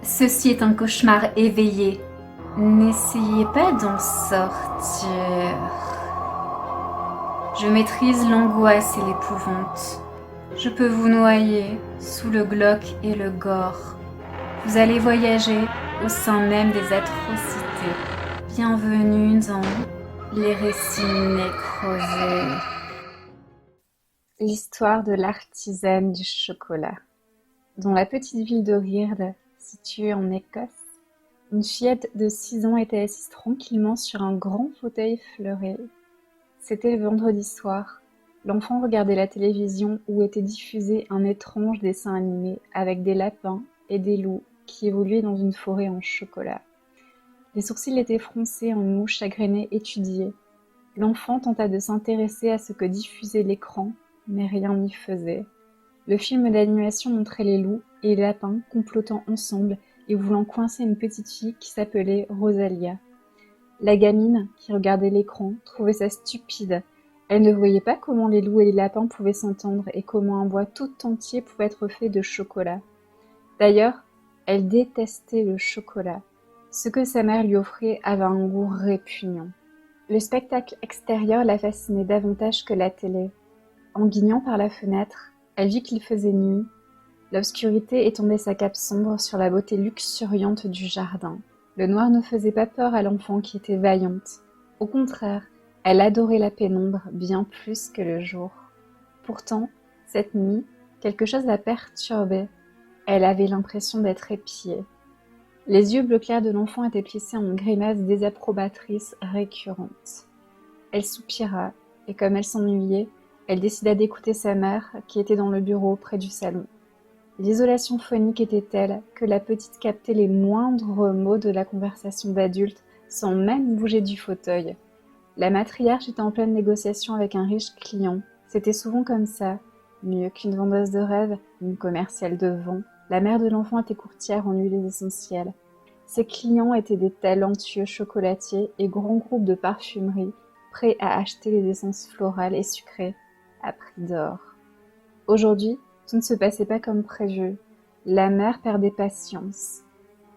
Ceci est un cauchemar éveillé. N'essayez pas d'en sortir. Je maîtrise l'angoisse et l'épouvante. Je peux vous noyer sous le glauque et le gore. Vous allez voyager au sein même des atrocités. Bienvenue dans les récits nécrosés. L'histoire de l'artisane du chocolat. Dans la petite ville de Rhyl, située en Écosse, une fillette de 6 ans était assise tranquillement sur un grand fauteuil fleuri. C'était le vendredi soir. L'enfant regardait la télévision où était diffusé un étrange dessin animé avec des lapins et des loups qui évoluaient dans une forêt en chocolat. Les sourcils étaient froncés en moue chagrinée étudiée. L'enfant tenta de s'intéresser à ce que diffusait l'écran, mais rien n'y faisait. Le film d'animation montrait les loups et les lapins complotant ensemble et voulant coincer une petite fille qui s'appelait Rosalia. La gamine, qui regardait l'écran, trouvait ça stupide. Elle ne voyait pas comment les loups et les lapins pouvaient s'entendre et comment un bois tout entier pouvait être fait de chocolat. D'ailleurs, elle détestait le chocolat. Ce que sa mère lui offrait avait un goût répugnant. Le spectacle extérieur la fascinait davantage que la télé. En guignant par la fenêtre, elle vit qu'il faisait nuit. L'obscurité étendait sa cape sombre sur la beauté luxuriante du jardin. Le noir ne faisait pas peur à l'enfant qui était vaillante. Au contraire, elle adorait la pénombre bien plus que le jour. Pourtant, cette nuit, quelque chose la perturbait. Elle avait l'impression d'être épiée. Les yeux bleu clair de l'enfant étaient plissés en grimaces désapprobatrices récurrentes. Elle soupira, et comme elle s'ennuyait, elle décida d'écouter sa mère, qui était dans le bureau près du salon. L'isolation phonique était telle que la petite captait les moindres mots de la conversation d'adulte sans même bouger du fauteuil. La matriarche était en pleine négociation avec un riche client. C'était souvent comme ça. Mieux qu'une vendeuse de rêves, une commerciale de vent, la mère de l'enfant était courtière en huiles essentielles. Ses clients étaient des talentueux chocolatiers et grands groupes de parfumerie, prêts à acheter les essences florales et sucrées à prix d'or. Aujourd'hui, tout ne se passait pas comme prévu. La mère perdait patience.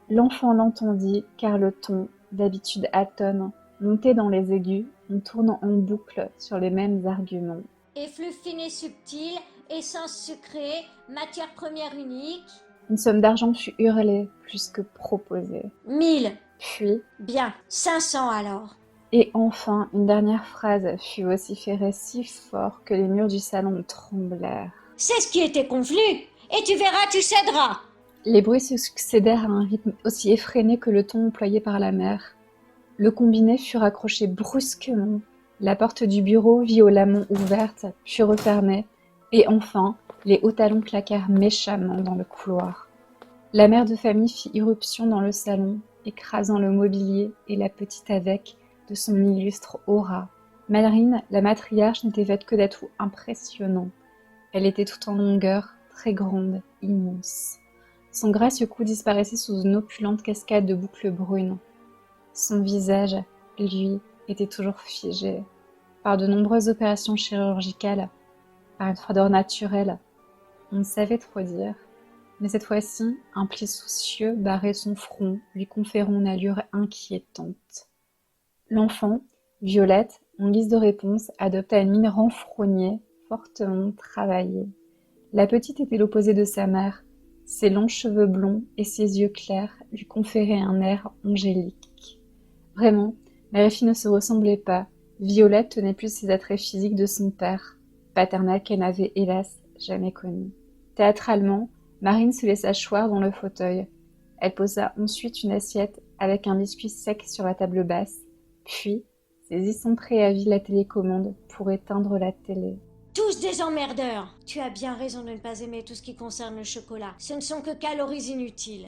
L'enfant l'entendit, car le ton, d'habitude atone, montait dans les aigus en tournant en boucle sur les mêmes arguments. Effluve fine et subtil, essence sucrée, matière première unique. Une somme d'argent fut hurlée, plus que proposée. 1000. Puis, Bien, 500 alors. et enfin, une dernière phrase fut vociférée si fort que les murs du salon tremblèrent. C'est ce qui était convenu, et tu verras, tu céderas. Les bruits se succédèrent à un rythme aussi effréné que le ton employé par la mère. Le combiné fut raccroché brusquement, la porte du bureau violemment ouverte, puis refermée, et enfin, les hauts talons claquèrent méchamment dans le couloir. La mère de famille fit irruption dans le salon, écrasant le mobilier et la petite avec de son illustre aura. Marine, la matriarche, n'était faite que d'atouts impressionnants. Elle était toute en longueur, très grande, immense. Son gracieux cou disparaissait sous une opulente cascade de boucles brunes. Son visage, lui, était toujours figé. Par de nombreuses opérations chirurgicales, par une froideur naturelle, on ne savait trop dire. Mais cette fois-ci, un pli soucieux barrait son front, lui conférant une allure inquiétante. L'enfant, Violette, en guise de réponse, adopta une mine renfrognée, fortement travaillée. La petite était l'opposé de sa mère. Ses longs cheveux blonds et ses yeux clairs lui conféraient un air angélique. Vraiment, la fille ne se ressemblait pas. Violette tenait plus ses attraits physiques de son père, paternel qu'elle n'avait hélas jamais connu. Théâtralement, Marine se laissa choir dans le fauteuil. Elle posa ensuite une assiette avec un biscuit sec sur la table basse, puis saisit sans préavis la télécommande pour éteindre la télé. Tous des emmerdeurs. Tu as bien raison de ne pas aimer tout ce qui concerne le chocolat. Ce ne sont que calories inutiles.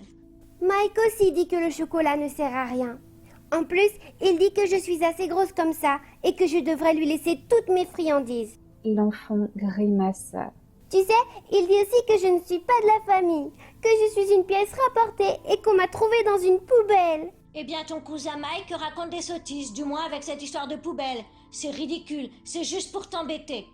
Mike aussi dit que le chocolat ne sert à rien. En plus, il dit que je suis assez grosse comme ça et que je devrais lui laisser toutes mes friandises. L'enfant grimaça. Tu sais, il dit aussi que je ne suis pas de la famille, que je suis une pièce rapportée et qu'on m'a trouvée dans une poubelle. Eh bien, ton cousin Mike raconte des sottises, du moins avec cette histoire de poubelle. C'est ridicule, c'est juste pour t'embêter.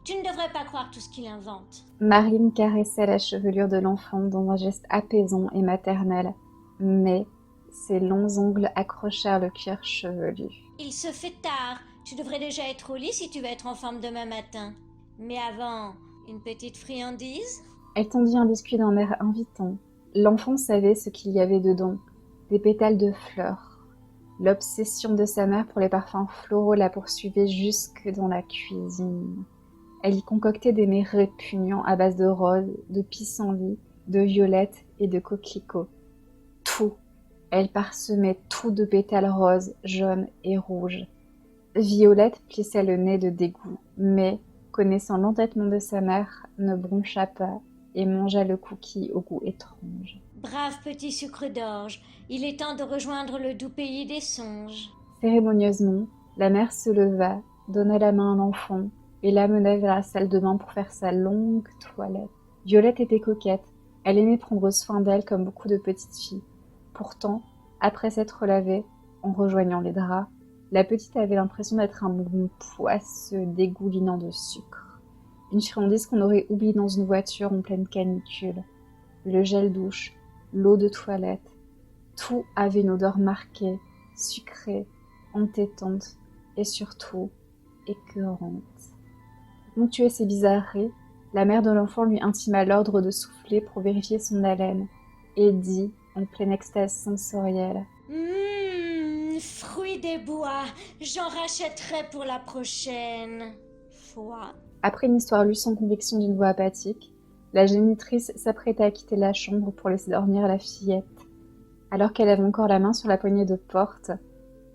Tu ne devrais pas croire tout ce qu'il invente. Marine caressa la chevelure de l'enfant dans un geste apaisant et maternel. mais ses longs ongles accrochèrent le cuir chevelu. Il se fait tard. Tu devrais déjà être au lit si tu veux être en forme demain matin. Mais avant, une petite friandise? Elle tendit un biscuit d'un air invitant. L'enfant savait ce qu'il y avait dedans, des pétales de fleurs. L'obsession de sa mère pour les parfums floraux la poursuivait jusque dans la cuisine. Elle y concoctait des mets répugnants à base de roses, de pissenlits, de violettes et de coquelicots. Tout. Elle parsemait tout de pétales roses, jaunes et rouges. Violette plissait le nez de dégoût, mais, connaissant l'entêtement de sa mère, ne broncha pas et mangea le cookie au goût étrange. Brave petit sucre d'orge, il est temps de rejoindre le doux pays des songes. Cérémonieusement, la mère se leva, donna la main à l'enfant et l'amena vers la salle de bain pour faire sa longue toilette. Violette était coquette, elle aimait prendre soin d'elle comme beaucoup de petites filles. Pourtant, après s'être lavée, en rejoignant les draps, la petite avait l'impression d'être un bonbon poisseux dégoulinant de sucre. Une friandise qu'on aurait oubliée dans une voiture en pleine canicule. Le gel douche, l'eau de toilette, tout avait une odeur marquée, sucrée, entêtante et surtout écœurante. Pour ponctuer ces bizarreries, la mère de l'enfant lui intima l'ordre de souffler pour vérifier son haleine et dit, en pleine extase sensorielle: Fruits des bois, j'en rachèterai pour la prochaine fois. Après une histoire lue sans conviction d'une voix apathique, la génitrice s'apprêta à quitter la chambre pour laisser dormir la fillette. Alors qu'elle avait encore la main sur la poignée de porte,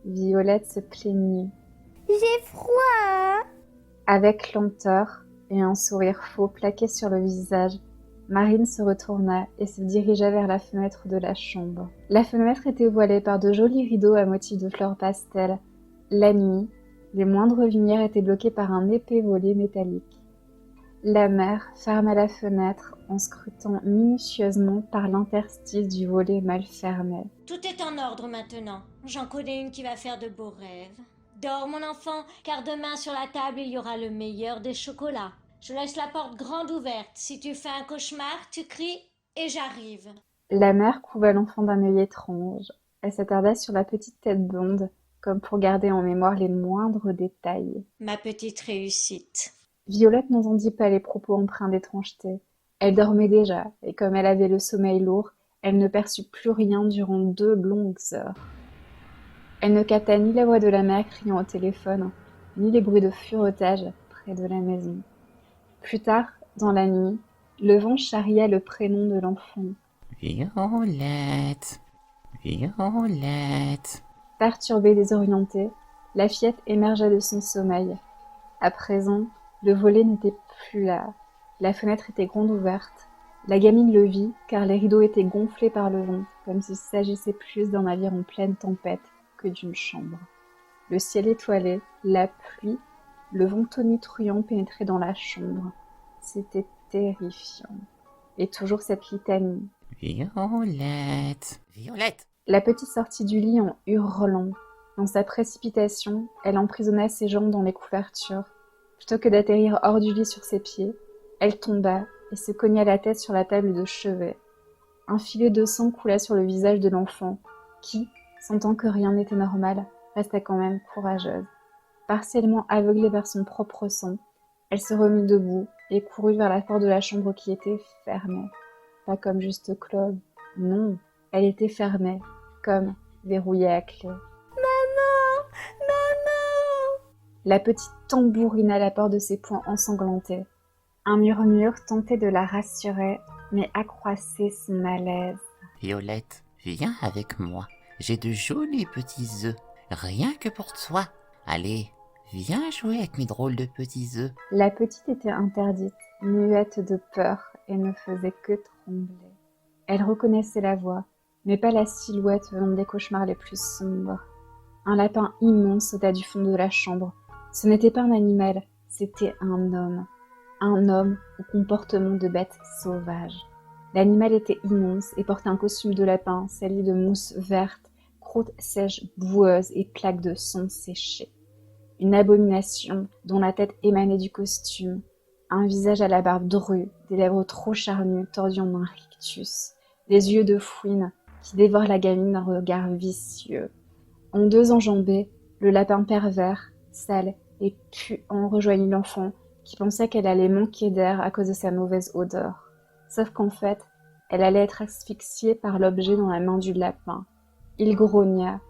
Violette se plaignit. « J'ai froid !» Avec lenteur et un sourire faux plaqué sur le visage, Marine se retourna et se dirigea vers la fenêtre de la chambre. La fenêtre était voilée par de jolis rideaux à motifs de fleurs pastel. La nuit, les moindres lumières étaient bloquées par un épais volet métallique. La mère ferma la fenêtre en scrutant minutieusement par l'interstice du volet mal fermé. Tout est en ordre maintenant. J'en connais une qui va faire de beaux rêves. Dors mon enfant, car demain sur la table il y aura le meilleur des chocolats. Je laisse la porte grande ouverte. Si tu fais un cauchemar, tu cries et j'arrive. La mère couva l'enfant d'un œil étrange. Elle s'attarda sur la petite tête blonde, comme pour garder en mémoire les moindres détails. Ma petite réussite. Violette n'entendit pas les propos empreints d'étrangeté. Elle dormait déjà, et comme elle avait le sommeil lourd, elle ne perçut plus rien durant 2 longues heures. Elle ne capta ni la voix de la mère criant au téléphone, ni les bruits de furetage près de la maison. Plus tard, dans la nuit, le vent charria le prénom de l'enfant. Violette, Violette. Perturbée et désorientée, la fillette émergea de son sommeil. À présent, le volet n'était plus là. La fenêtre était grande ouverte. La gamine le vit, car les rideaux étaient gonflés par le vent, comme s'il s'agissait plus d'un navire en pleine tempête que d'une chambre. Le ciel étoilé, la pluie, le vent tonitruant pénétrait dans la chambre. C'était terrifiant. Et toujours cette litanie. Violette, Violette. La petite sortit du lit en hurlant. Dans sa précipitation, elle emprisonna ses jambes dans les couvertures. Plutôt que d'atterrir hors du lit sur ses pieds, elle tomba et se cogna la tête sur la table de chevet. Un filet de sang coula sur le visage de l'enfant, qui, sentant que rien n'était normal, resta quand même courageuse. Partiellement aveuglée par son propre sang, elle se remit debout et courut vers la porte de la chambre qui était fermée. Pas comme juste Claude, non, elle était fermée, comme verrouillée à clé. Maman, maman. La petite tambourina la porte de ses poings ensanglantés. Un murmure tentait de la rassurer, mais accroissait son malaise. Violette, viens avec moi. J'ai de jolis petits œufs, rien que pour toi. Allez, viens jouer avec mes drôles de petits œufs. La petite était interdite, muette de peur, et ne faisait que trembler. Elle reconnaissait la voix, mais pas la silhouette venant des cauchemars les plus sombres. Un lapin immense sauta du fond de la chambre. Ce n'était pas un animal, c'était un homme. Un homme au comportement de bête sauvage. L'animal était immense et portait un costume de lapin, sali de mousse verte, croûte sèche boueuse et plaques de sang séchées. Une abomination dont la tête émanait du costume, un visage à la barbe drue, des lèvres trop charnues tordues en un rictus, des yeux de fouine, qui dévore la gamine d'un regard vicieux. En 2 enjambées, le lapin pervers, sale et puant rejoignit l'enfant, qui pensait qu'elle allait manquer d'air à cause de sa mauvaise odeur. Sauf qu'en fait, elle allait être asphyxiée par l'objet dans la main du lapin. Il grogna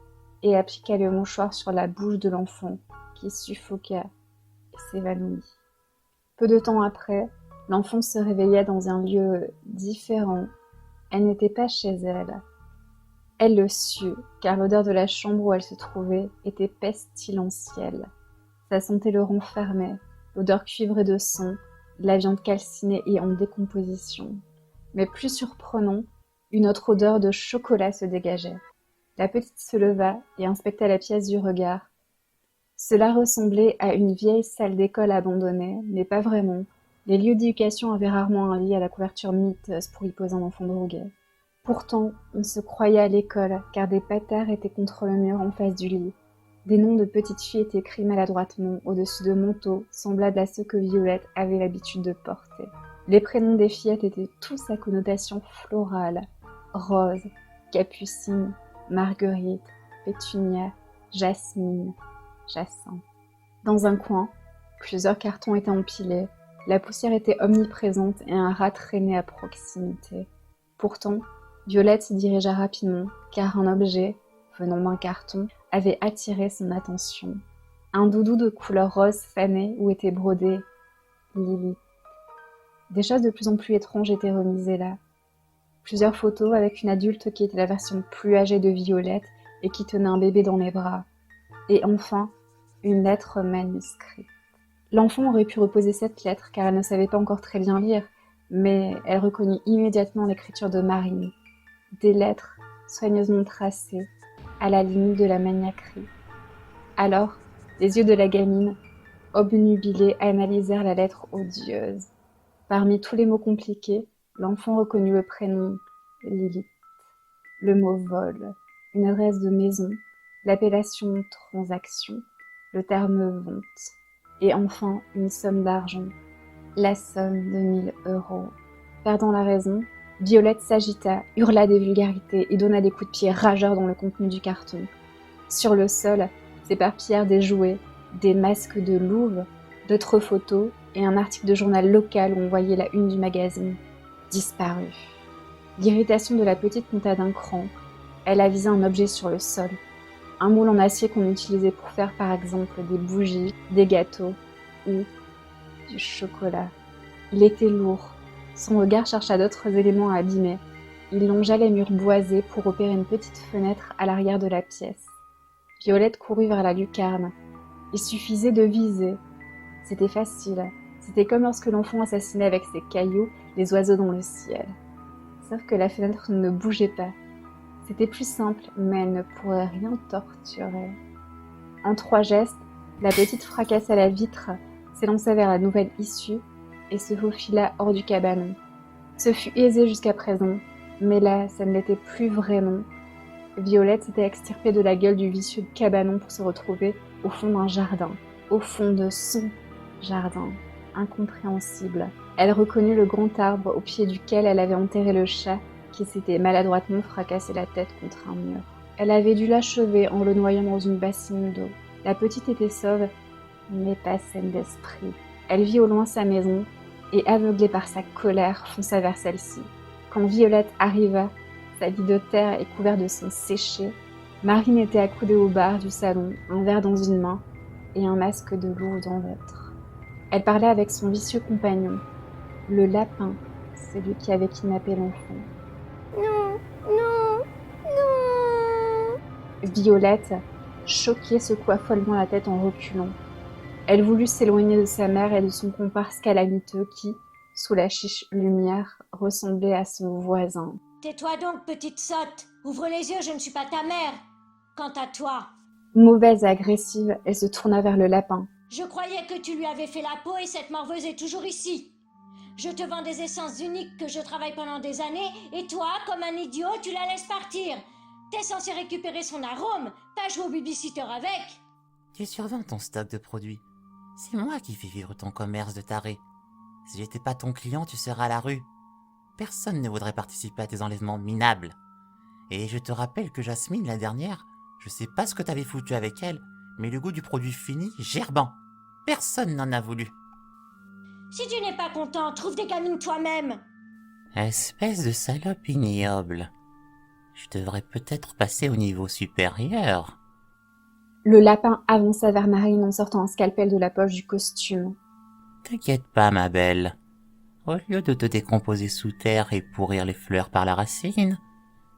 et appliqua le mouchoir sur la bouche de l'enfant, qui suffoqua et s'évanouit. Peu de temps après, l'enfant se réveilla dans un lieu différent. Elle n'était pas chez elle. Elle le sut, car l'odeur de la chambre où elle se trouvait était pestilentielle. Ça sentait le renfermait, l'odeur cuivrée de sang, la viande calcinée et en décomposition. Mais plus surprenant, une autre odeur de chocolat se dégageait. La petite se leva et inspecta la pièce du regard. Cela ressemblait à une vieille salle d'école abandonnée, mais pas vraiment. Les lieux d'éducation avaient rarement un lit à la couverture miteuse pour y poser un enfant drogué. Pourtant, on se croyait à l'école, car des patards étaient contre le mur en face du lit. Des noms de petites filles étaient écrits maladroitement au-dessus de manteaux, semblables à ceux que Violette avait l'habitude de porter. Les prénoms des fillettes étaient tous à connotation florale. Rose, Capucine, Marguerite, Pétunia, Jasmine, Jacinthe. Dans un coin, plusieurs cartons étaient empilés. La poussière était omniprésente et un rat traînait à proximité. Pourtant, Violette s'y dirigea rapidement, car un objet, venant d'un carton, avait attiré son attention. Un doudou de couleur rose fané où était brodé Lily. Des choses de plus en plus étranges étaient remisées là. Plusieurs photos avec une adulte qui était la version plus âgée de Violette et qui tenait un bébé dans les bras. Et enfin, une lettre manuscrite. L'enfant aurait pu reposer cette lettre car elle ne savait pas encore très bien lire, mais elle reconnut immédiatement l'écriture de Marine. Des lettres soigneusement tracées, à la limite de la maniaquerie. Alors, les yeux de la gamine, obnubilés, analysèrent la lettre odieuse. Parmi tous les mots compliqués, l'enfant reconnut le prénom Lilith, le mot vol, une adresse de maison, l'appellation transaction, le terme vente, et enfin une somme d'argent, la somme de 1000 €. Perdant la raison, Violette s'agita, hurla des vulgarités et donna des coups de pied rageurs dans le contenu du carton. Sur le sol s'éparpillèrent des jouets, des masques de louve, d'autres photos et un article de journal local où on voyait la une du magazine. Disparu. L'irritation de la petite monta d'un cran. Elle avisa un objet sur le sol. Un moule en acier qu'on utilisait pour faire par exemple des bougies, des gâteaux ou du chocolat. Il était lourd. Son regard chercha d'autres éléments à abîmer. Il longea les murs boisés pour opérer une petite fenêtre à l'arrière de la pièce. Violette courut vers la lucarne. Il suffisait de viser. C'était facile. C'était comme lorsque l'enfant assassinait avec ses cailloux les oiseaux dans le ciel. Sauf que la fenêtre ne bougeait pas. C'était plus simple, mais elle ne pourrait rien torturer. En 3 gestes, la petite fracassa la vitre, s'élança vers la nouvelle issue et se faufila hors du cabanon. Ce fut aisé jusqu'à présent, mais là, ça ne l'était plus vraiment. Violette s'était extirpée de la gueule du vicieux cabanon pour se retrouver au fond d'un jardin, au fond de son jardin, incompréhensible. Elle reconnut le grand arbre au pied duquel elle avait enterré le chat qui s'était maladroitement fracassé la tête contre un mur. Elle avait dû l'achever en le noyant dans une bassine d'eau. La petite était sauve, mais pas saine d'esprit. Elle vit au loin sa maison et, aveuglée par sa colère, fonça vers celle-ci. Quand Violette arriva, sa vie de terre et couverte de sang séché, Marine était accoudée au bar du salon, un verre dans une main et un masque de loup dans l'autre. Elle parlait avec son vicieux compagnon, le lapin, celui qui avait kidnappé l'enfant. Non, non, non. Violette, choquée, secoua follement la tête en reculant. Elle voulut s'éloigner de sa mère et de son comparse calamiteux qui, sous la chiche lumière, ressemblait à son voisin. Tais-toi donc, petite sotte. Ouvre les yeux, je ne suis pas ta mère. Quant à toi... Mauvaise et agressive, elle se tourna vers le lapin. Je croyais que tu lui avais fait la peau et cette morveuse est toujours ici. Je te vends des essences uniques que je travaille pendant des années et toi, comme un idiot, tu la laisses partir. T'es censé récupérer son arôme, pas jouer au babysitter avec. Tu survends ton stock de produits. C'est moi qui fais vivre ton commerce de taré. Si j'étais pas ton client, tu serais à la rue. Personne ne voudrait participer à tes enlèvements minables. Et je te rappelle que Jasmine, la dernière, je sais pas ce que t'avais foutu avec elle, mais le goût du produit fini, gerbant. Personne n'en a voulu. Si tu n'es pas content, trouve des gamines toi-même. Espèce de salope ignoble. Je devrais peut-être passer au niveau supérieur. Le lapin avança vers Marine en sortant un scalpel de la poche du costume. T'inquiète pas, ma belle. Au lieu de te décomposer sous terre et pourrir les fleurs par la racine,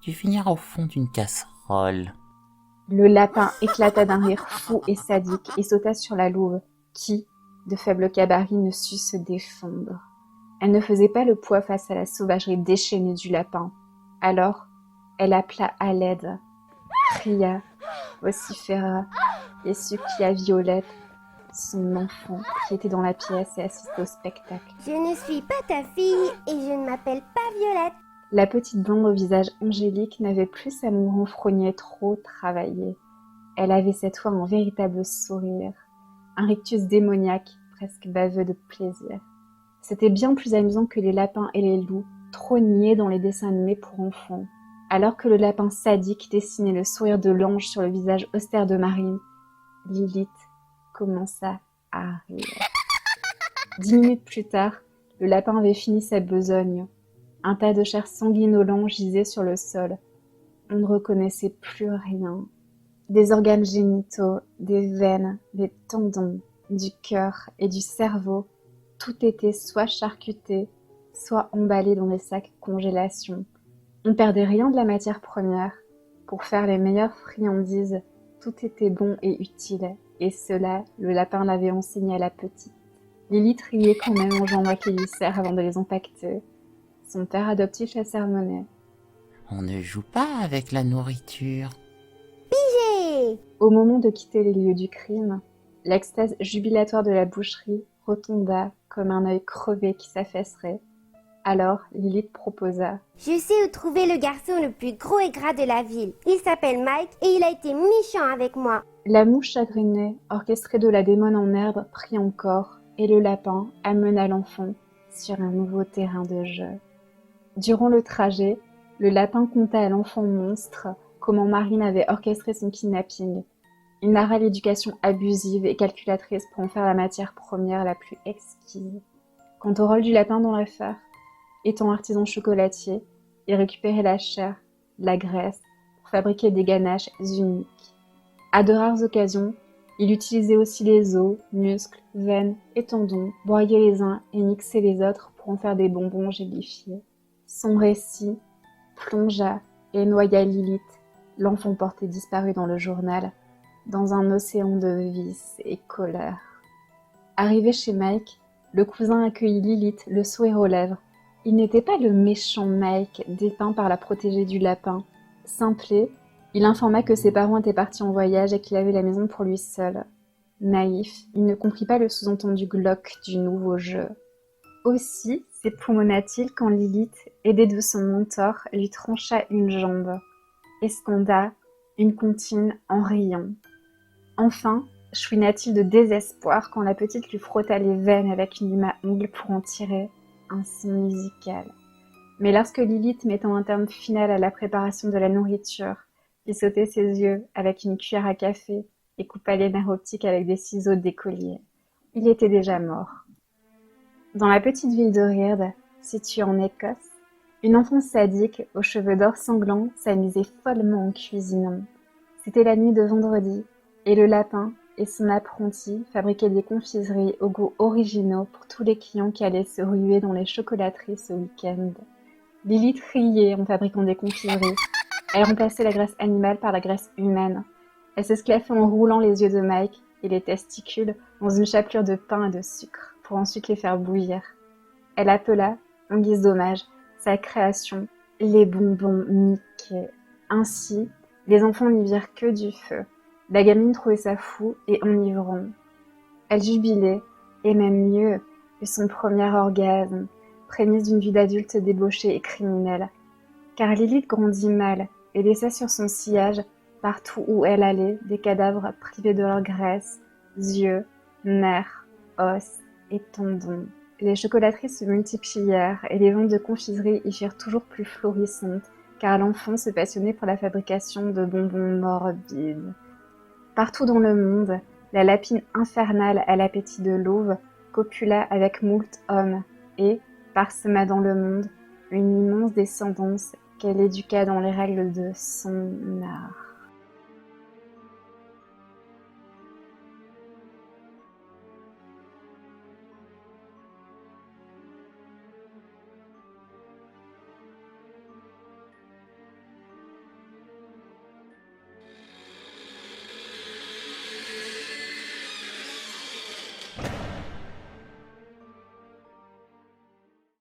tu finiras au fond d'une casserole. Le lapin éclata d'un rire fou et sadique et sauta sur la louve, qui, de faible gabarit, ne sut se défendre. Elle ne faisait pas le poids face à la sauvagerie déchaînée du lapin. Alors, elle appela à l'aide, cria, vociféra et supplia Violette, son enfant, qui était dans la pièce et assistait au spectacle. Je ne suis pas ta fille et je ne m'appelle pas Violette. La petite blonde au visage angélique n'avait plus sa moue renfrognée trop travaillée. Elle avait cette fois un véritable sourire, un rictus démoniaque, presque baveux de plaisir. C'était bien plus amusant que les lapins et les loups, trop niais dans les dessins animés pour enfants. Alors que le lapin sadique dessinait le sourire de l'ange sur le visage austère de Marine, Lilith commença à rire. 10 minutes plus tard, le lapin avait fini sa besogne. Un tas de chair sanguinolente gisait sur le sol. On ne reconnaissait plus rien. Des organes génitaux, des veines, des tendons, du cœur et du cerveau, tout était soit charcuté, soit emballé dans des sacs congélation. On perdait rien de la matière première. Pour faire les meilleures friandises, tout était bon et utile, et cela, le lapin l'avait enseigné à la petite. Lily riait quand même en jouant avec les viscères avant de les empaqueter. Son père adoptif la sermonnait. On ne joue pas avec la nourriture. Pigé! Au moment de quitter les lieux du crime, l'extase jubilatoire de la boucherie retomba comme un œil crevé qui s'affaisserait. Alors, Lilith proposa. Je sais où trouver le garçon le plus gros et gras de la ville. Il s'appelle Mike et il a été méchant avec moi. La mouche chagrinée, orchestrée de la démone en herbe, prit encore, et le lapin amena l'enfant sur un nouveau terrain de jeu. Durant le trajet, le lapin conta à l'enfant monstre comment Marine avait orchestré son kidnapping. Il narra l'éducation abusive et calculatrice pour en faire la matière première la plus exquise. Quant au rôle du lapin dans l'affaire, étant artisan chocolatier, il récupérait la chair, la graisse, pour fabriquer des ganaches uniques. À de rares occasions, il utilisait aussi les os, muscles, veines et tendons, broyait les uns et mixait les autres pour en faire des bonbons gélifiés. Son récit plongea et noya Lilith, l'enfant porté disparu dans le journal, dans un océan de vices et colère. Arrivé chez Mike, le cousin accueillit Lilith, le sourire aux lèvres. Il n'était pas le méchant Mike dépeint par la protégée du lapin. Simplé, il informa que ses parents étaient partis en voyage et qu'il avait la maison pour lui seul. Naïf, il ne comprit pas le sous-entendu glauque du nouveau jeu. Aussi s'époumonna-t-il quand Lilith, aidée de son mentor, lui trancha une jambe et sconda une comptine en riant. Enfin, chouina-t-il de désespoir quand la petite lui frotta les veines avec une lime à ongles pour en tirer un son musical. Mais lorsque Lilith mettant un terme final à la préparation de la nourriture, il sautait ses yeux avec une cuillère à café et coupa les nerfs optiques avec des ciseaux d'écolier. Il était déjà mort. Dans la petite ville de Reird, située en Écosse, une enfant sadique aux cheveux d'or sanglants s'amusait follement en cuisinant. C'était la nuit de vendredi, et le lapin et son apprenti fabriquaient des confiseries aux goûts originaux pour tous les clients qui allaient se ruer dans les chocolateries ce week-end. Lilith riait en fabriquant des confiseries. Elle remplaçait la graisse animale par la graisse humaine. Elle s'esclaffait en roulant les yeux de Mike et les testicules dans une chapelure de pain et de sucre pour ensuite les faire bouillir. Elle appela, en guise d'hommage, sa création, les bonbons Mickey. Ainsi, les enfants n'y virent que du feu. La gamine trouvait ça fou et enivrant. Elle jubilait, et même mieux, que son premier orgasme, prémisse d'une vie d'adulte débauchée et criminelle. Car Lilith grandit mal et laissa sur son sillage, partout où elle allait, des cadavres privés de leur graisse, yeux, nerfs, os et tendons. Les chocolateries se multiplièrent et les ventes de confiserie y firent toujours plus florissantes, car l'enfant se passionnait pour la fabrication de bonbons morbides. Partout dans le monde, la lapine infernale à l'appétit de louve copula avec moult hommes et, parsema dans le monde, une immense descendance qu'elle éduqua dans les règles de son art.